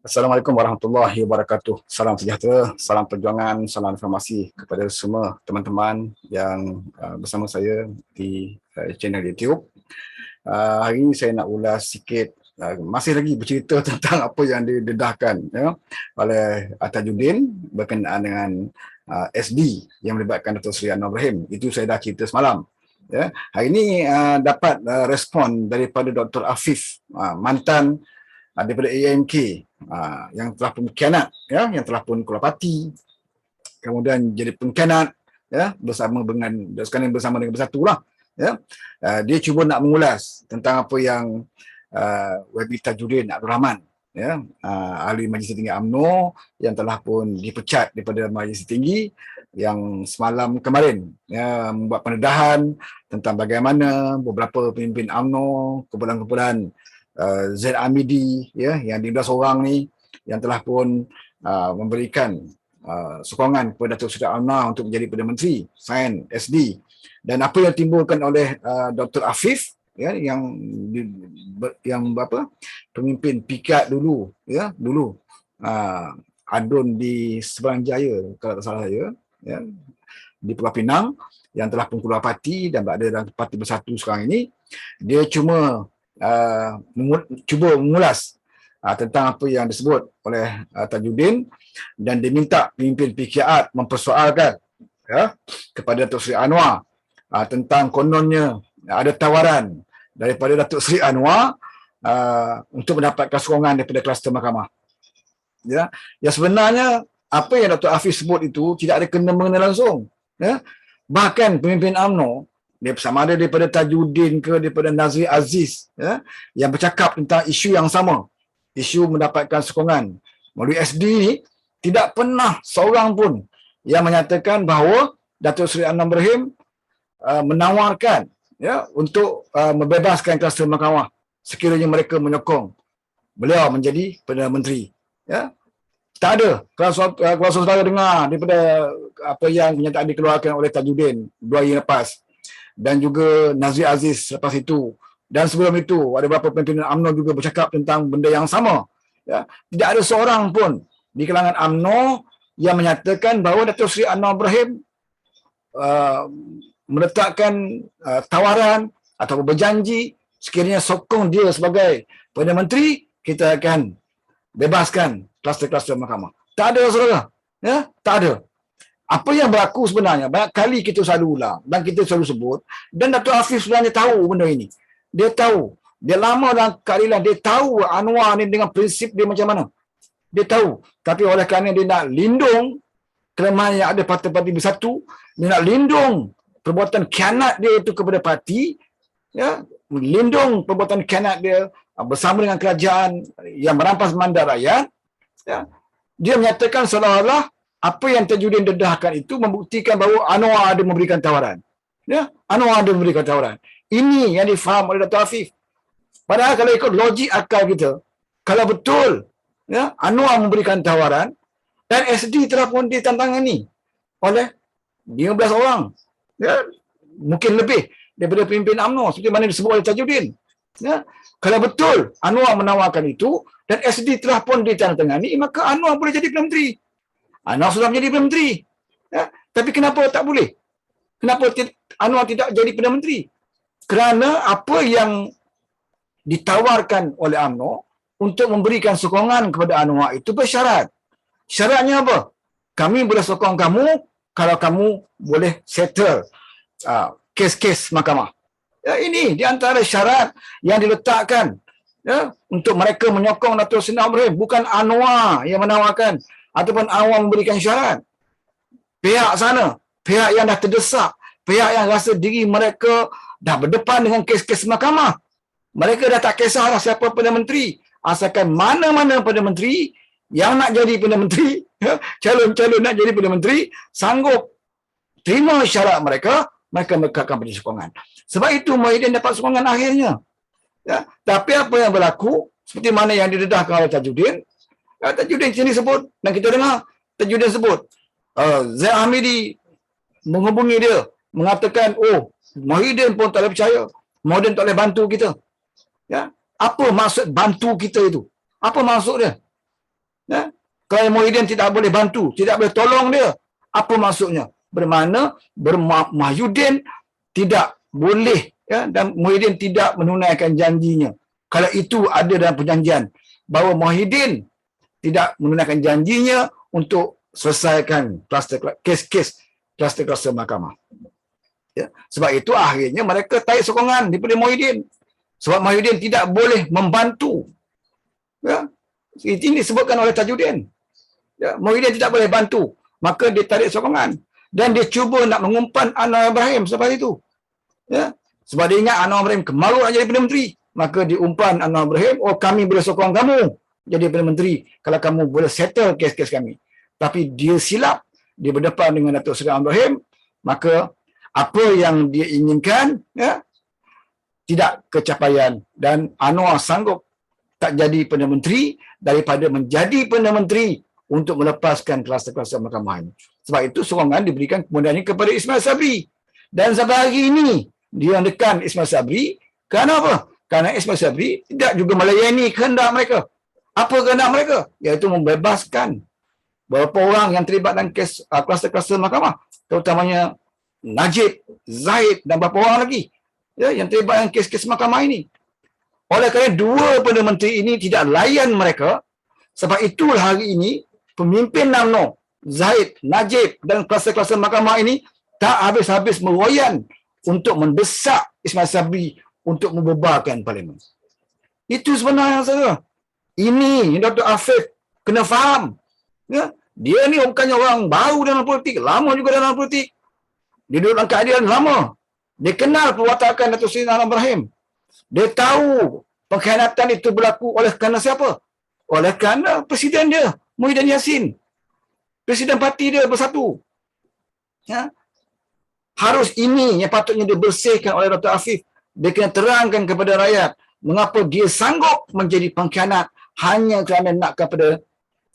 Assalamualaikum warahmatullahi wabarakatuh. Salam sejahtera, salam perjuangan, salam informasi kepada semua teman-teman yang bersama saya di channel YouTube. Hari ini saya nak ulas sikit, masih lagi bercerita tentang apa yang didedahkan oleh Tajuddin berkenaan dengan SD yang melibatkan Dato' Seri Anwar Ibrahim. Itu saya dah cerita semalam. Ya. Hari ini dapat respon daripada Dr. Afif, mantan daripada AMK, yang telah pun berkhianat, yang telah pun keluar parti, kemudian jadi pengkhianat, bersama dengan Bersatu lah. Dia cuba nak mengulas tentang apa yang YB Tajuddin Abdul Rahman, ahli Majlis Tinggi UMNO yang telah pun dipecat daripada Majlis Tinggi, yang semalam kemarin membuat pendedahan tentang bagaimana beberapa pemimpin UMNO, kumpulan-kumpulan Zaid Amidi, yang 15 orang ni yang telah pun memberikan sokongan kepada Datuk Seri Anwar untuk menjadi Perdana Menteri Sains SD. Dan apa yang timbulkan oleh Dr. Afif, yang pemimpin PIKAD dulu, adun di Seberang Jaya kalau tak salah saya, di Pulau Pinang, yang telah pun keluar parti dan berada dalam Parti Bersatu sekarang ini. Dia cuba mengulas tentang apa yang disebut oleh Tajuddin, dan diminta pemimpin PKR mempersoalkan kepada Datuk Seri Anwar tentang kononnya ada tawaran daripada Datuk Seri Anwar untuk mendapatkan sokongan daripada kluster mahkamah. Ya sebenarnya apa yang Dr. Afif sebut itu tidak ada kena-mengena langsung. Bahkan pemimpin UMNO, dia sama ada daripada Tajuddin ke daripada Nazri Aziz, yang bercakap tentang isu yang sama, isu mendapatkan sokongan melalui SD ni, tidak pernah seorang pun yang menyatakan bahawa Datuk Seri Anwar Ibrahim menawarkan untuk membebaskan kluster mahkamah sekiranya mereka menyokong beliau menjadi Perdana Menteri. Tak ada. Kalau saudara dengar daripada apa yang kenyataan dikeluarkan oleh Tajuddin 2 hari lepas, dan juga Nazri Aziz lepas itu, dan sebelum itu ada beberapa pimpinan UMNO juga bercakap tentang benda yang sama. Tidak ada seorang pun di kalangan UMNO yang menyatakan bahawa Datuk Seri Anwar Ibrahim meletakkan tawaran atau berjanji sekiranya sokong dia sebagai Perdana Menteri, kita akan bebaskan kluster-kluster mahkamah. Tak ada, saudara. Tak ada. Apa yang berlaku sebenarnya, banyak kali kita selalu ulang dan kita selalu sebut, dan Datuk Afif sebenarnya tahu benda ini. Dia tahu. Dia lama dalam keadilan, dia tahu Anwar ni dengan prinsip dia macam mana. Dia tahu. Tapi oleh kerana dia nak lindung kelemahan yang ada parti-parti Bersatu, dia nak lindung perbuatan khianat dia itu kepada parti, lindung perbuatan khianat dia bersama dengan kerajaan yang merampas mandat rakyat, dia menyatakan seolah-olah apa yang Tajuddin dedahkan itu membuktikan bahawa Anwar ada memberikan tawaran. Anwar ada memberikan tawaran. Ini yang difaham oleh Dr. Afif. Padahal kalau ikut logik akal kita, kalau betul Anwar memberikan tawaran, dan SD telah pun ditantangani oleh 15 orang, mungkin lebih daripada pemimpin UMNO seperti mana disebut oleh Tajuddin. Kalau betul Anwar menawarkan itu dan SD telah pun ditandatangani, maka Anwar boleh jadi Perdana Menteri. Anwar sudah menjadi Perdana Menteri. Tapi kenapa tak boleh? Kenapa Anwar tidak jadi Perdana Menteri? Kerana apa yang ditawarkan oleh UMNO untuk memberikan sokongan kepada Anwar itu bersyarat. Syaratnya apa? Kami boleh sokong kamu kalau kamu boleh settle kes-kes mahkamah. Ini di antara syarat yang diletakkan untuk mereka menyokong Datuk Seri Anwar Ibrahim. Bukan Anwar yang menawarkan ataupun Anwar memberikan syarat. Pihak sana, pihak yang dah terdesak, pihak yang rasa diri mereka dah berdepan dengan kes-kes mahkamah. Mereka dah tak kisahlah siapa Perdana Menteri, asalkan mana-mana Perdana Menteri yang nak jadi Perdana Menteri, calon-calon nak jadi Perdana Menteri, sanggup terima syarat mereka akan beri sokongan. Sebab itu Muhyiddin dapat sokongan akhirnya. Tapi apa yang berlaku, seperti mana yang didedahkan oleh Tajuddin, Tajuddin sini sebut, dan kita dengar Tajuddin sebut, Zaid Hamidi menghubungi dia, mengatakan, Muhyiddin pun tak boleh percaya, Muhyiddin tak boleh bantu kita. Apa maksud bantu kita itu? Apa maksud dia? Ya? Kalau Muhyiddin tidak boleh bantu, tidak boleh tolong dia, apa maksudnya? Bermakna Mahyudin tidak boleh, ya, dan Muhyiddin tidak menunaikan janjinya. Kalau itu ada dalam perjanjian bahawa Muhyiddin tidak menunaikan janjinya untuk selesaikan kes-kes kluster mahkamah. Ya. Sebab itu akhirnya mereka tarik sokongan daripada Muhyiddin. Sebab Muhyiddin tidak boleh membantu. Ya. Ini disebutkan oleh Tajuddin. Ya. Muhyiddin tidak boleh bantu. Maka dia tarik sokongan. Dan dia cuba nak mengumpan Anwar Ibrahim selepas itu. Ya. Sebab dia ingat Anwar Ibrahim kemalu nak jadi Perdana Menteri. Maka diumpan Anwar Ibrahim, oh kami boleh sokong kamu jadi Perdana Menteri kalau kamu boleh settle kes-kes kami. Tapi dia silap. Dia berdepan dengan Datuk Seri Anwar Ibrahim. Maka apa yang dia inginkan, ya, tidak kecapaian. Dan Anwar sanggup tak jadi Perdana Menteri daripada menjadi Perdana Menteri untuk melepaskan kluster-kluster mahkamah ini. Sebab itu sokongan diberikan kemudian kepada Ismail Sabri. Dan sampai hari ini dia menekan Ismail Sabri. Kerana apa? Kerana Ismail Sabri tidak juga melayani kehendak mereka. Apa kehendak mereka? Iaitu membebaskan beberapa orang yang terlibat dalam kes kluster-kluster mahkamah. Terutamanya Najib, Zahid dan beberapa orang lagi, ya, yang terlibat dalam kes-kes mahkamah ini. Oleh kerana dua Perdana Menteri ini tidak layan mereka, sebab itulah hari ini pemimpin UMNO, Zahid, Najib dan kluster-kluster mahkamah ini tak habis-habis meroyan untuk mendesak Ismail Sabri untuk membubarkan Parlimen. Itu sebenarnya saja. Ini Dr. Afif kena faham. Ya, dia ni bukannya orang baru dalam politik, lama juga dalam politik. Dia duduk dalam keadilan lama. Dia kenal perwatakan Datuk Seri Anwar Ibrahim. Dia tahu pengkhianatan itu berlaku oleh kerana siapa? Oleh kerana Presiden dia, Muhyiddin Yassin. Presiden parti dia bersatu. Ya. Harus ini yang patutnya dibersihkan oleh Dr. Afif. Dia kena terangkan kepada rakyat mengapa dia sanggup menjadi pengkhianat hanya kerana nak kepada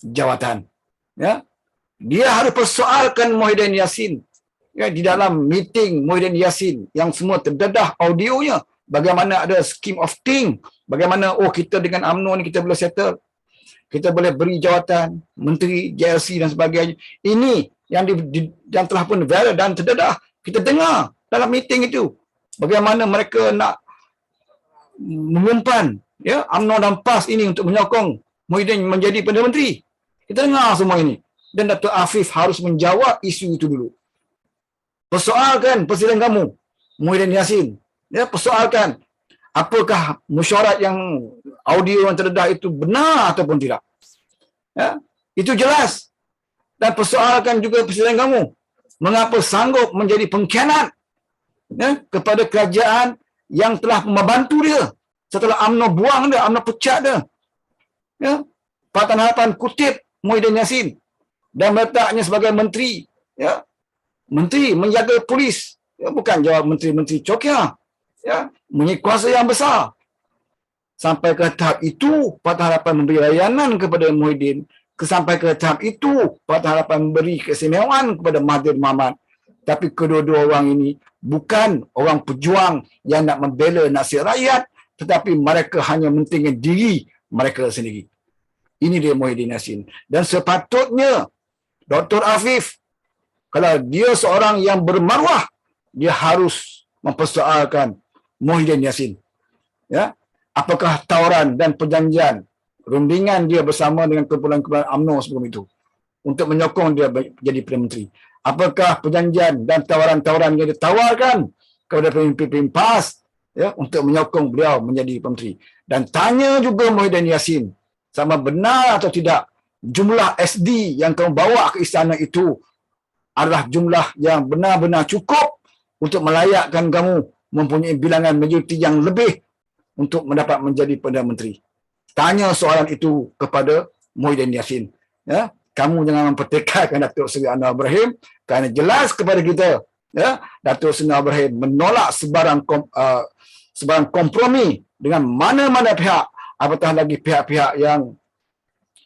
jawatan. Ya. Dia harus persoalkan Muhyiddin Yassin. Ya, di dalam meeting Muhyiddin Yassin yang semua terdedah audionya, bagaimana ada scheme of thing, bagaimana kita dengan UMNO ni kita boleh settle, kita boleh beri jawatan menteri, JLC dan sebagainya. Ini yang telah pun viral dan terdedah. Kita dengar dalam meeting itu bagaimana mereka nak mengumpan, ya, UMNO dan PAS ini untuk menyokong Muhyiddin menjadi Perdana Menteri. Kita dengar semua ini. Dan Dr. Afif harus menjawab isu itu dulu. Persoalkan Presiden kamu, Muhyiddin Yassin. Ya, persoalkan apakah mesyuarat yang audio yang terdedah itu benar ataupun tidak. Ya, itu jelas. Dan persoalkan juga Presiden kamu, mengapa sanggup menjadi pengkhianat, ya, kepada kerajaan yang telah membantu dia setelah UMNO buang dia, UMNO pecat dia. Ya, Pakatan Harapan kutip Muhyiddin Yassin dan meletaknya sebagai menteri, ya, menteri menjaga polis, ya, bukan jawab menteri-menteri cokia, ya, mempunyai kuasa yang besar. Sampai ke tahap itu Pakatan Harapan memberi layanan kepada Muhyiddin, sampai ke tahap itu Pakatan Harapan memberi keistimewaan kepada Mahathir Mohamad. Tapi kedua-dua orang ini bukan orang pejuang yang nak membela nasib rakyat, tetapi mereka hanya mentingkan diri mereka sendiri. Ini dia Muhyiddin Yassin. Dan sepatutnya Dr. Afif, kalau dia seorang yang bermaruah, dia harus mempersoalkan Muhyiddin Yassin. Ya, apakah tawaran dan perjanjian rundingan dia bersama dengan kumpulan-kumpulan UMNO sebelum itu untuk menyokong dia jadi Perdana Menteri? Apakah perjanjian dan tawaran-tawaran yang ditawarkan kepada pemimpin PAS, ya, untuk menyokong beliau menjadi Perdana Menteri? Dan tanya juga Muhyiddin Yassin, sama benar atau tidak jumlah SD yang kamu bawa ke istana itu adalah jumlah yang benar-benar cukup untuk melayakkan kamu mempunyai bilangan majoriti yang lebih untuk mendapat menjadi Perdana Menteri. Tanya soalan itu kepada Muhyiddin Yassin. Ya, kamu jangan mempertekadkan Datuk Seri Anwar Ibrahim, kerana jelas kepada kita, ya, Datuk Seri Anwar Ibrahim menolak sebarang kompromi dengan mana-mana pihak, apatah lagi pihak-pihak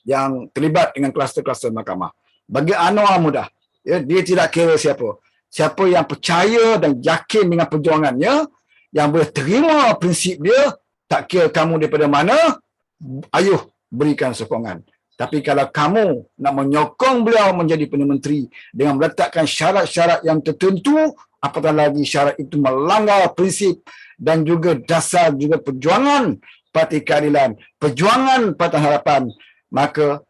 yang terlibat dengan kluster-kluster mahkamah. Bagi Anwar mudah. Ya, dia tidak kira siapa. Siapa yang percaya dan yakin dengan perjuangannya, yang boleh terima prinsip dia, tak kira kamu daripada mana, ayuh berikan sokongan. Tapi kalau kamu nak menyokong beliau menjadi Perdana Menteri dengan meletakkan syarat-syarat yang tertentu, apatah lagi syarat itu melanggar prinsip dan juga dasar juga perjuangan Parti Keadilan, perjuangan Pakatan Harapan, maka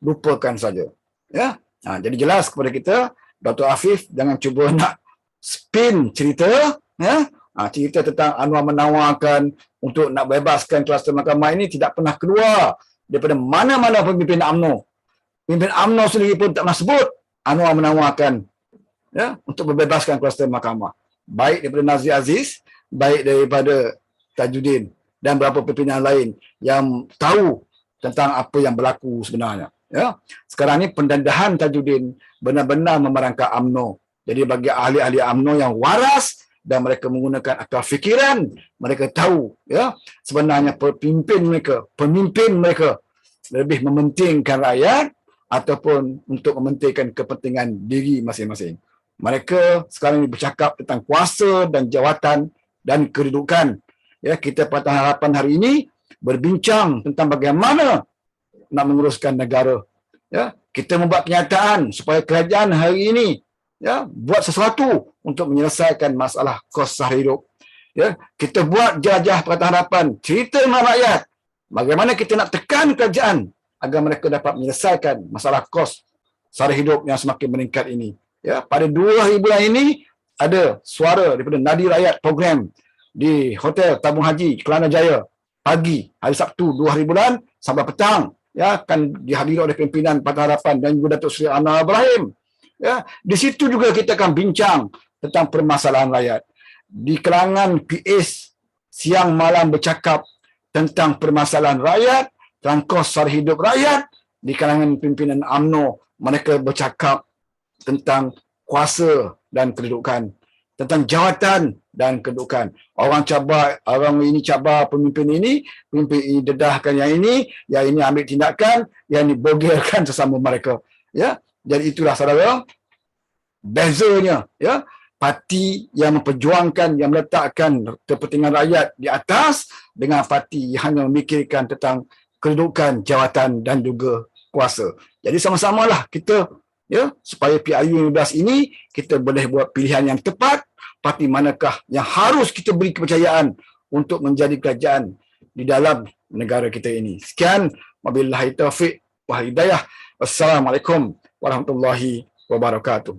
lupakan saja. Ya, jadi jelas kepada kita, Dr. Afif jangan cuba nak spin cerita, ya, cerita tentang Anwar menawarkan untuk nak bebaskan kluster mahkamah ini tidak pernah keluar daripada mana-mana pemimpin UMNO. Pemimpin UMNO sendiri pun tak pernah sebut Anwar menawarkan, ya, untuk membebaskan kluster mahkamah. Baik daripada Nazir Aziz, baik daripada Tajuddin dan beberapa pimpinan lain yang tahu tentang apa yang berlaku sebenarnya. Ya, sekarang ni pendedahan Tajuddin benar-benar memerangkap UMNO. Jadi bagi ahli-ahli UMNO yang waras dan mereka menggunakan akal fikiran, mereka tahu, ya, sebenarnya pemimpin mereka lebih mementingkan rakyat ataupun untuk mementingkan kepentingan diri masing-masing. Mereka sekarang ini bercakap tentang kuasa dan jawatan dan kedudukan. Ya, kita Pakatan Harapan hari ini berbincang tentang bagaimana nak menguruskan negara. Ya, kita membuat kenyataan supaya kerajaan hari ini, ya, buat sesuatu untuk menyelesaikan masalah kos sara hidup. Ya, kita buat jelajah Pakatan Harapan, cerita dengan rakyat bagaimana kita nak tekan kerajaan agar mereka dapat menyelesaikan masalah kos sara hidup yang semakin meningkat ini. Ya, pada 2 hari bulan ini ada suara daripada Nadi Rakyat program di Hotel Tabung Haji Kelana Jaya pagi hari Sabtu 2 hari bulan sampai petang, ya, akan dihadiri oleh pimpinan Pakatan Harapan dan juga Datuk Seri Anwar Ibrahim. Ya, di situ juga kita akan bincang tentang permasalahan rakyat. Di kalangan PAS siang malam bercakap tentang permasalahan rakyat, tentang kos sara hidup rakyat. Di kalangan pimpinan UMNO mereka bercakap tentang kuasa dan kedudukan, tentang jawatan dan kedudukan. Orang ini cabar pemimpin ini dedahkan yang ini ambil tindakan, yang ini bogirkan sesama mereka. Ya, jadi itulah saudara bezanya, ya, parti yang memperjuangkan, yang meletakkan kepentingan rakyat di atas dengan parti yang hanya memikirkan tentang kedudukan, jawatan dan juga kuasa. Jadi sama-samalah kita, ya, supaya PRU 15 ini kita boleh buat pilihan yang tepat, parti manakah yang harus kita beri kepercayaan untuk menjadi kerajaan di dalam negara kita ini. Sekian, wabillahi taufiq wal hidayah. Wassalamualaikum warahmatullahi wabarakatuh.